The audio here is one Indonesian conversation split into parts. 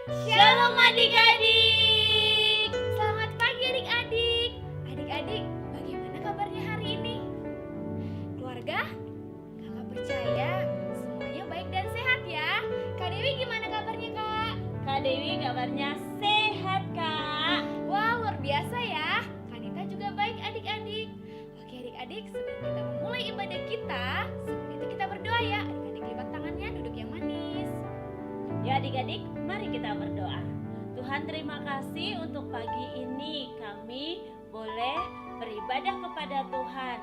Shalom adik-adik. Selamat pagi adik-adik. Adik-adik, bagaimana kabarnya hari ini? Keluarga, kakak percaya semuanya baik dan sehat ya. Kak Dewi gimana kabarnya kak? Kak Dewi kabarnya sehat kak. Wah luar biasa ya. Kak Nita juga baik adik-adik. Oke adik-adik, sebelum kita memulai ibadah kita, sebelum itu kita berdoa ya. Adik-adik lipat tangannya, duduk yang manis. Ya adik-adik, mari kita berdoa. Tuhan terima kasih untuk pagi ini kami boleh beribadah kepada Tuhan.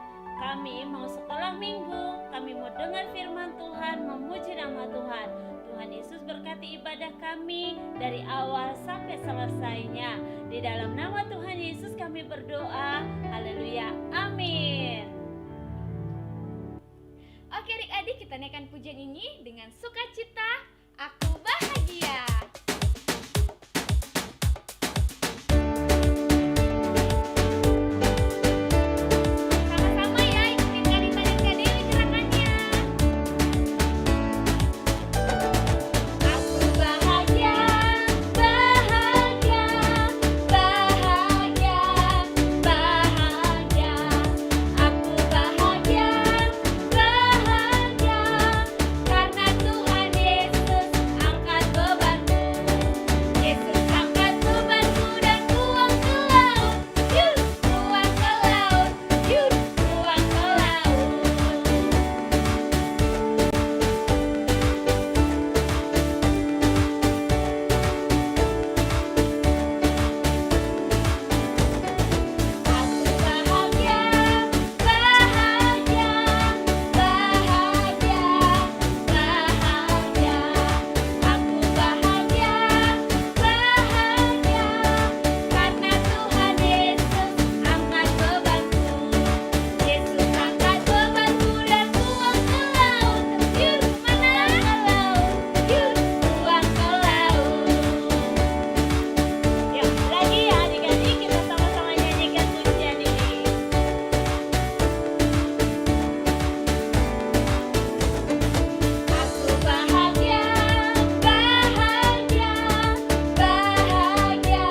Kami mau sekolah minggu, kami mau dengar firman Tuhan, memuji nama Tuhan. Tuhan Yesus berkati ibadah kami dari awal sampai selesainya. Di dalam nama Tuhan Yesus kami berdoa. Haleluya, amin. Oke adik-adik, kita naikkan pujian ini dengan sukacita. Aku bahagia. Sama-sama ya, ikutin Kak Nita dan Kak Dewi gerakannya. Aku bahagia, bahagia, bahagia, bahagia. Aku bahagia, bahagia, karena Tuhan Yesus angkat bebanku. Yesus angkat bebanku dan buang ke laut. Yuk, buang ke laut. Yuk, buang ke laut. Aku bahagia, bahagia, bahagia, bahagia. Aku bahagia, bahagia, karena Tuhan Yesus angkat bebanku. Yesus angkat bebanku dan buang ke laut. Yuk, mana ke laut? Yuk, buang ke laut. Ya, lagi ya adik-adik, kita sama-sama nyanyikan pujian ini. Aku bahagia, bahagia, bahagia,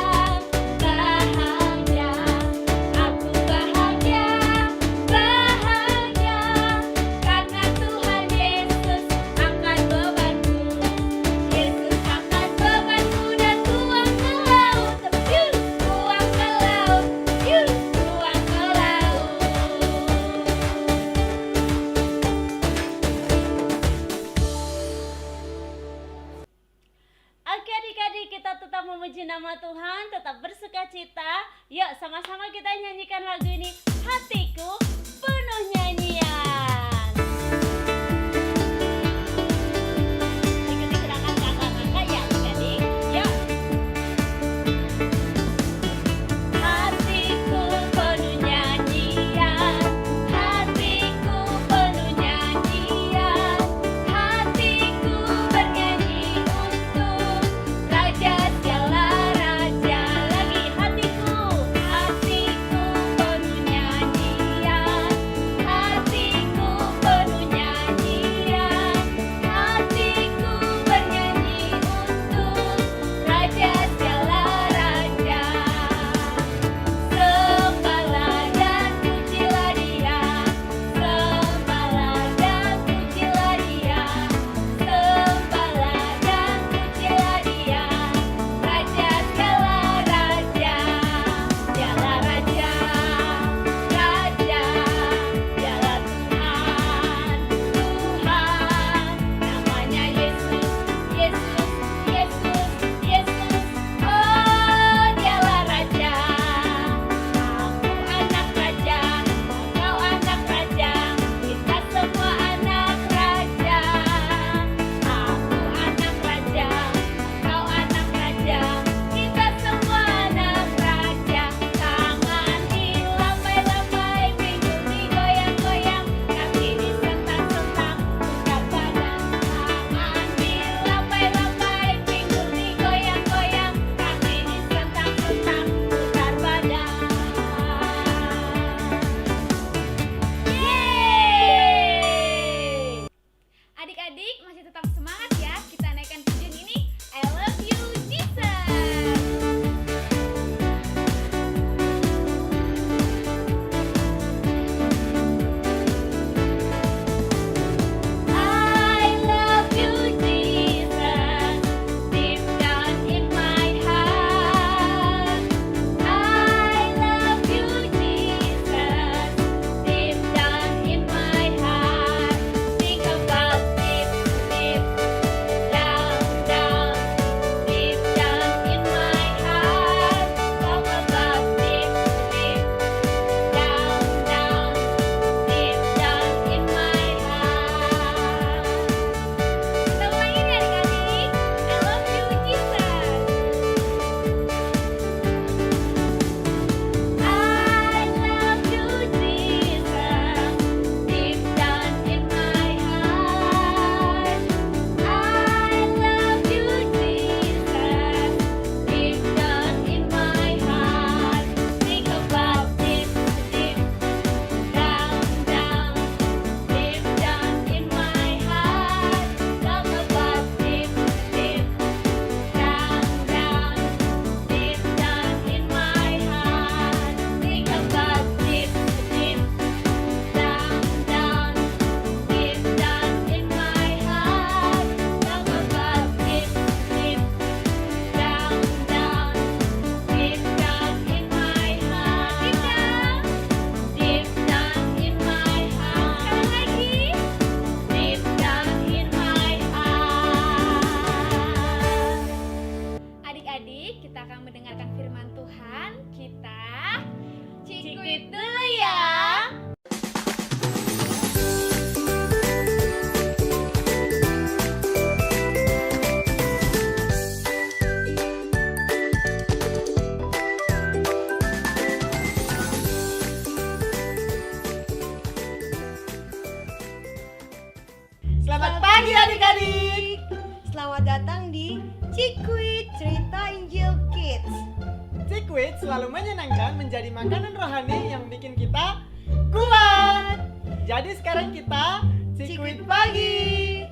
bahagia. Aku bahagia, bahagia, karena Tuhan Yesus angkat bebanku. Yesus angkat bebanku dan buang ke laut. Yuk, buang ke laut. Yuk, buang ke laut. Oke adik-adik, kita tetap memuji nama Tuhan, tetap bersuka cita. Yuk sama-sama kita nyanyikan lagu ini, Hatiku Penuh Nyanyian. Ikuti gerakan kakak-kakak ya adik-adik. Yuk. Hatiku penuh nyanyian, hatiku penuh nyanyian, hatiku bernyanyi untuk Raja segala raja. Lagi hatiku penuh nyanyian, hatiku Cikwit selalu menyenangkan menjadi makanan rohani yang bikin kita kuat. Jadi sekarang kita Cikwit pagi.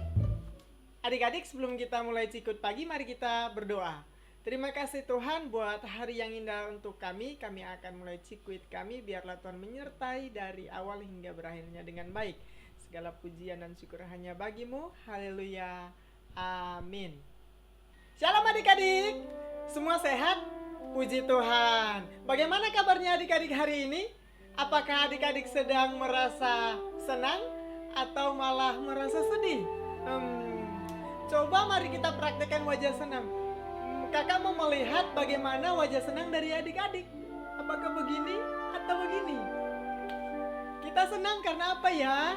Adik-adik, sebelum kita mulai Cikwit pagi, mari kita berdoa. Terima kasih Tuhan buat hari yang indah untuk kami. Kami akan mulai Cikwit kami. Biarlah Tuhan menyertai dari awal hingga berakhirnya dengan baik. Segala pujian dan syukur hanya bagimu. Haleluya. Amin. Shalom adik-adik. Semua sehat? Puji Tuhan. Bagaimana kabarnya adik-adik hari ini? Apakah adik-adik sedang merasa senang atau malah merasa sedih? Coba mari kita praktekkan wajah senang. Kakak mau melihat bagaimana wajah senang dari adik-adik. Apakah begini atau begini? Kita senang karena apa ya?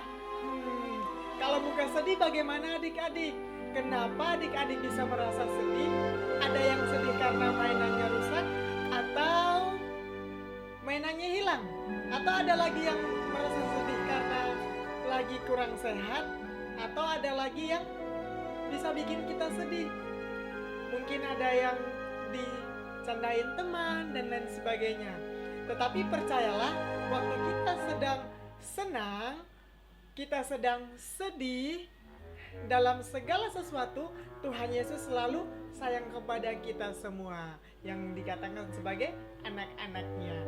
Kalau bukan sedih, bagaimana adik-adik? Kenapa adik-adik bisa merasa sedih? Ada yang sedih karena mainannya rusak atau mainannya hilang? Atau ada lagi yang merasa sedih karena lagi kurang sehat? Atau ada lagi yang bisa bikin kita sedih? Mungkin ada yang dicandain teman dan lain sebagainya. Tetapi percayalah, waktu kita sedang senang, kita sedang sedih, dalam segala sesuatu Tuhan Yesus selalu sayang kepada kita semua yang dikatakan sebagai anak-anaknya.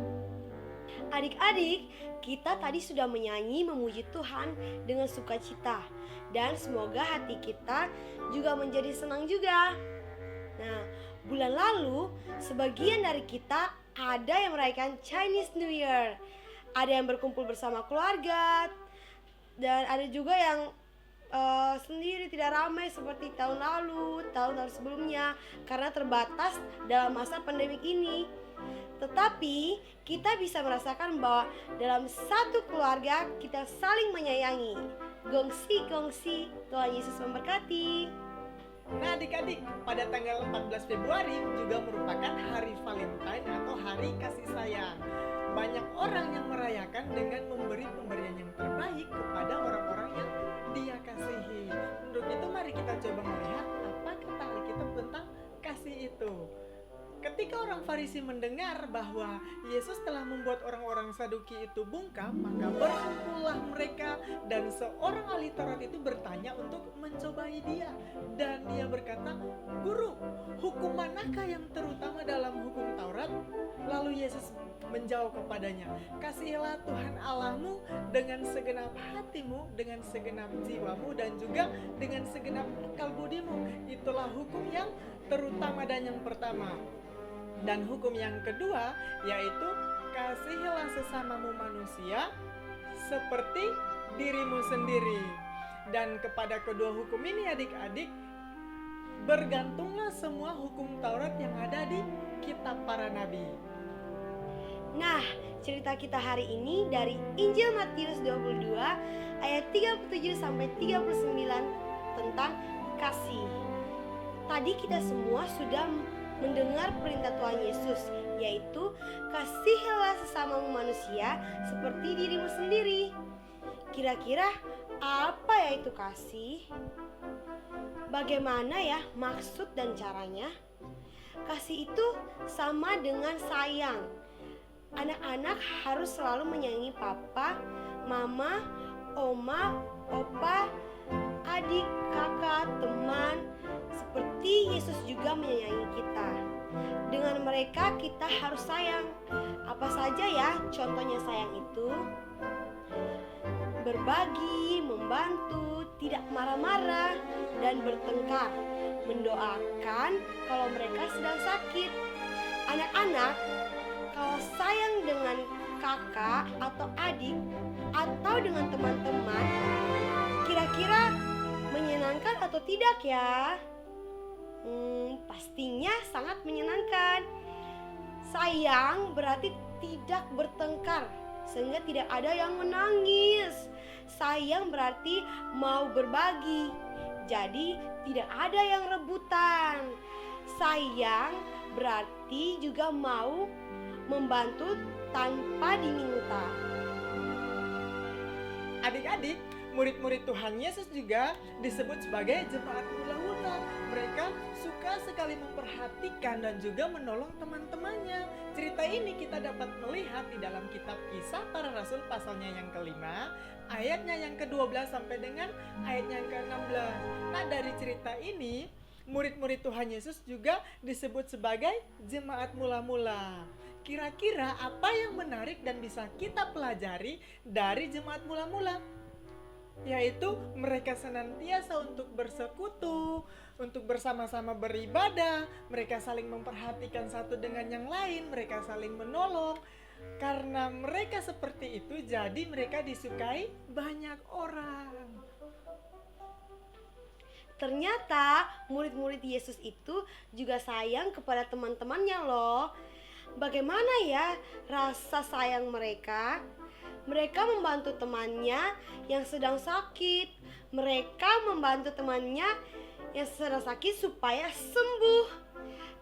Adik-adik, kita tadi sudah menyanyi memuji Tuhan dengan sukacita, dan semoga hati kita juga menjadi senang juga. Nah, bulan lalu sebagian dari kita ada yang merayakan Chinese New Year. Ada yang berkumpul bersama keluarga, dan ada juga yang sendiri tidak ramai seperti tahun lalu, tahun-tahun sebelumnya, karena terbatas dalam masa pandemik ini. Tetapi kita bisa merasakan bahwa dalam satu keluarga kita saling menyayangi. Gongsi-gongsi, Tuhan Yesus memberkati. Nah adik-adik, pada tanggal 14 Februari juga merupakan hari Valentine atau hari kasih sayang. Banyak orang yang merayakan dengan memberi pemberian yang terbaik kepada orang-orang yang dia kasihi. Untuk itu mari kita coba melihat apa kata Alkitab tentang kasih itu. Ketika orang Farisi mendengar bahwa Yesus telah membuat orang-orang Saduki itu bungkam, maka berkumpullah mereka dan seorang ahli Taurat itu bertanya untuk mencobai dia. Dan dia berkata, "Guru, hukum manakah yang terutama dalam hukum Taurat?" Lalu Yesus menjawab kepadanya, "Kasihilah Tuhan Allahmu dengan segenap hatimu, dengan segenap jiwamu, dan juga dengan segenap akal budimu. Itulah hukum yang terutama dan yang pertama. Dan hukum yang kedua yaitu kasihilah sesamamu manusia seperti dirimu sendiri." Dan kepada kedua hukum ini adik-adik, bergantunglah semua hukum Taurat yang ada di kitab para nabi. Nah, cerita kita hari ini dari Injil Matius 22 ayat 37 sampai 39 tentang kasih. Tadi kita semua sudah mendengar perintah Tuhan Yesus, yaitu kasihilah sesamamu manusia seperti dirimu sendiri. Kira-kira apa ya itu kasih? Bagaimana ya maksud dan caranya? Kasih itu sama dengan sayang. Anak-anak harus selalu menyayangi papa, mama, oma, opa, adik, kakak, teman, seperti Yesus juga menyayangi kita. Dengan mereka kita harus sayang. Apa saja ya contohnya sayang itu? Berbagi, membantu, tidak marah-marah, dan bertengkar. Mendoakan kalau mereka sedang sakit. Anak-anak, kalau sayang dengan kakak atau adik atau dengan teman-teman, kira-kira menyenangkan atau tidak ya? Pastinya sangat menyenangkan. Sayang berarti tidak bertengkar, sehingga tidak ada yang menangis. Sayang berarti mau berbagi, jadi tidak ada yang rebutan. Sayang berarti juga mau membantu tanpa diminta. Adik-adik, murid-murid Tuhan Yesus juga disebut sebagai jemaat mula-mula. Mereka suka sekali memperhatikan dan juga menolong teman-temannya. Cerita ini kita dapat melihat di dalam kitab Kisah Para Rasul pasalnya yang kelima, ayatnya yang ke-12 sampai dengan ayatnya yang ke-16. Nah, dari cerita ini, murid-murid Tuhan Yesus juga disebut sebagai jemaat mula-mula. Kira-kira apa yang menarik dan bisa kita pelajari dari jemaat mula-mula? Yaitu mereka senantiasa untuk bersekutu, untuk bersama-sama beribadah, mereka saling memperhatikan satu dengan yang lain, mereka saling menolong. Karena mereka seperti itu, jadi mereka disukai banyak orang. Ternyata murid-murid Yesus itu juga sayang kepada teman-temannya loh. Bagaimana ya rasa sayang mereka? Mereka membantu temannya yang sedang sakit. Mereka membantu temannya yang sedang sakit supaya sembuh.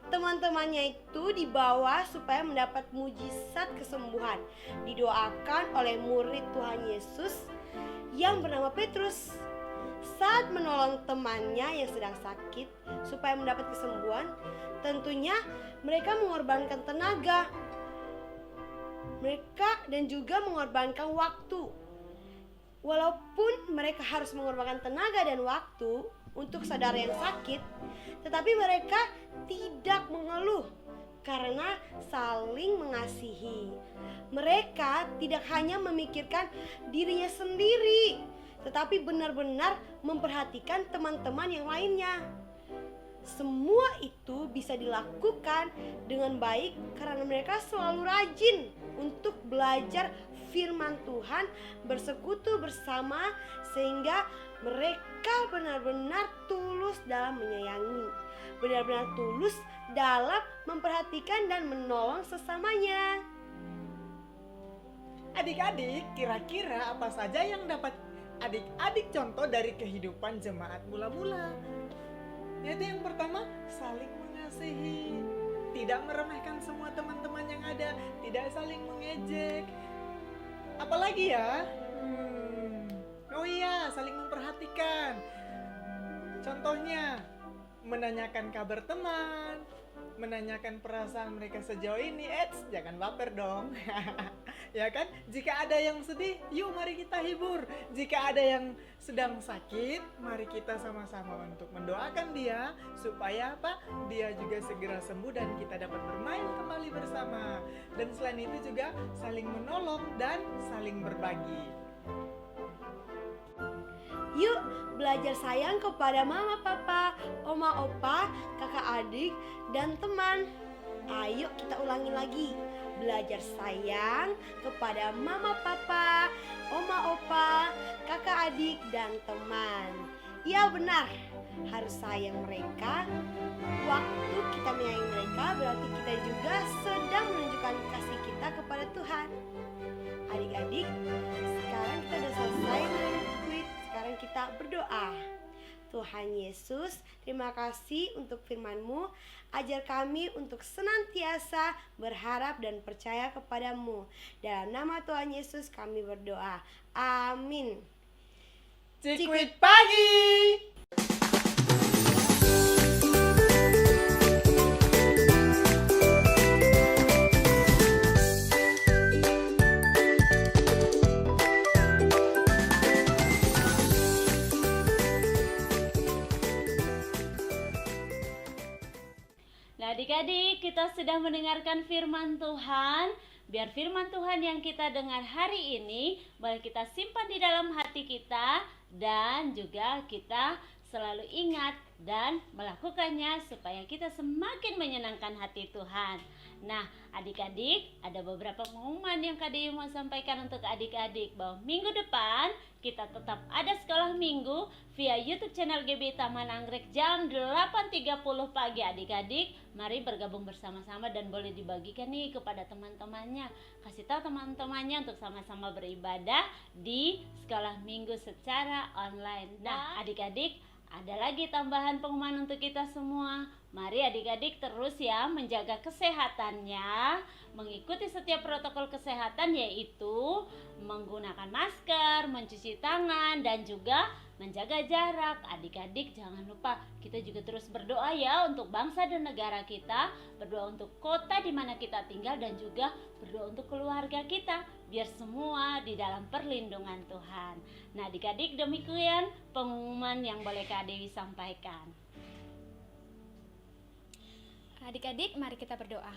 Teman-temannya itu dibawa supaya mendapat mujizat kesembuhan. Didoakan oleh murid Tuhan Yesus yang bernama Petrus. Saat menolong temannya yang sedang sakit supaya mendapat kesembuhan, tentunya mereka mengorbankan tenaga. Mereka dan juga mengorbankan waktu. Walaupun mereka harus mengorbankan tenaga dan waktu untuk saudara yang sakit, tetapi mereka tidak mengeluh karena saling mengasihi. Mereka tidak hanya memikirkan dirinya sendiri, tetapi benar-benar memperhatikan teman-teman yang lainnya. Semua itu bisa dilakukan dengan baik karena mereka selalu rajin untuk belajar firman Tuhan, bersekutu bersama, sehingga mereka benar-benar tulus dalam menyayangi, benar-benar tulus dalam memperhatikan dan menolong sesamanya. Adik-adik, kira-kira apa saja yang dapat adik-adik contoh dari kehidupan jemaat mula-mula? Yaitu yang pertama, saling mengasihi, tidak meremehkan semua teman-teman yang ada, tidak saling mengejek. Apalagi ya? Oh iya, saling memperhatikan. Contohnya, menanyakan kabar teman, menanyakan perasaan mereka sejauh ini. Jangan baper dong. Ya kan? Jika ada yang sedih, yuk mari kita hibur. Jika ada yang sedang sakit, mari kita sama-sama untuk mendoakan dia supaya apa? Dia juga segera sembuh dan kita dapat bermain kembali bersama. Dan selain itu juga saling menolong dan saling berbagi. Yuk belajar sayang kepada mama, papa, oma, opa, kakak, adik, dan teman. Ayo kita ulangi lagi. Belajar sayang kepada mama, papa, oma, opa, kakak, adik, dan teman. Ya benar, harus sayang mereka. Waktu kita menyayangi mereka berarti kita juga sedang menunjukkan kasih kita kepada Tuhan. Adik-adik, sekarang kita sudah selesai dengan tweet. Sekarang kita berdoa. Tuhan Yesus, terima kasih untuk firman-Mu. Ajar kami untuk senantiasa berharap dan percaya kepadamu. Dalam nama Tuhan Yesus kami berdoa. Amin. Cikwit pagi. Nah, adik-adik, kita sudah mendengarkan firman Tuhan. Biar firman Tuhan yang kita dengar hari ini boleh kita simpan di dalam hati kita, dan juga kita selalu ingat dan melakukannya supaya kita semakin menyenangkan hati Tuhan. Nah, adik-adik, ada beberapa pengumuman yang Kak Dewi mau sampaikan untuk adik-adik, bahwa minggu depan kita tetap ada sekolah minggu via YouTube channel GB Taman Anggrek jam 8.30 pagi. Adik-adik, mari bergabung bersama-sama dan boleh dibagikan nih kepada teman-temannya. Kasih tahu teman-temannya untuk sama-sama beribadah di sekolah minggu secara online. Nah, adik-adik, Ada lagi tambahan pengumuman untuk kita semua. Mari adik-adik terus ya menjaga kesehatannya, mengikuti setiap protokol kesehatan yaitu menggunakan masker, mencuci tangan, dan juga menjaga jarak. Adik-adik jangan lupa kita juga terus berdoa ya untuk bangsa dan negara kita, berdoa untuk kota di mana kita tinggal dan juga berdoa untuk keluarga kita biar semua di dalam perlindungan Tuhan. Nah adik-adik demikian pengumuman yang boleh Kak Dewi sampaikan. Adik-adik, mari kita berdoa.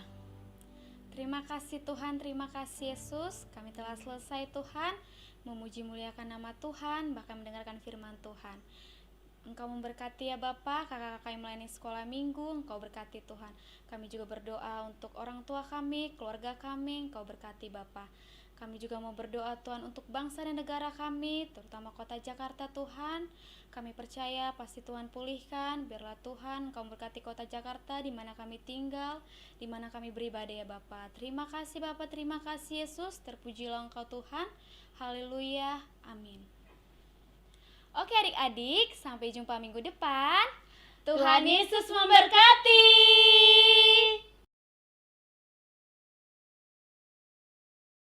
Terima kasih Tuhan, terima kasih Yesus. Kami telah selesai Tuhan, memuji muliakan nama Tuhan, bahkan mendengarkan firman Tuhan. Engkau memberkati ya Bapak, kakak-kakak yang melayani sekolah minggu, Engkau berkati Tuhan. Kami juga berdoa untuk orang tua kami, keluarga kami, Engkau berkati Bapak. Kami juga mau berdoa Tuhan untuk bangsa dan negara kami, terutama kota Jakarta Tuhan. Kami percaya pasti Tuhan pulihkan, biarlah Tuhan Engkau berkati kota Jakarta di mana kami tinggal, di mana kami beribadah ya Bapak. Terima kasih Bapak, terima kasih Yesus, terpujilah Engkau Tuhan. Haleluya, amin. Oke adik-adik, sampai jumpa minggu depan. Tuhan Yesus memberkati.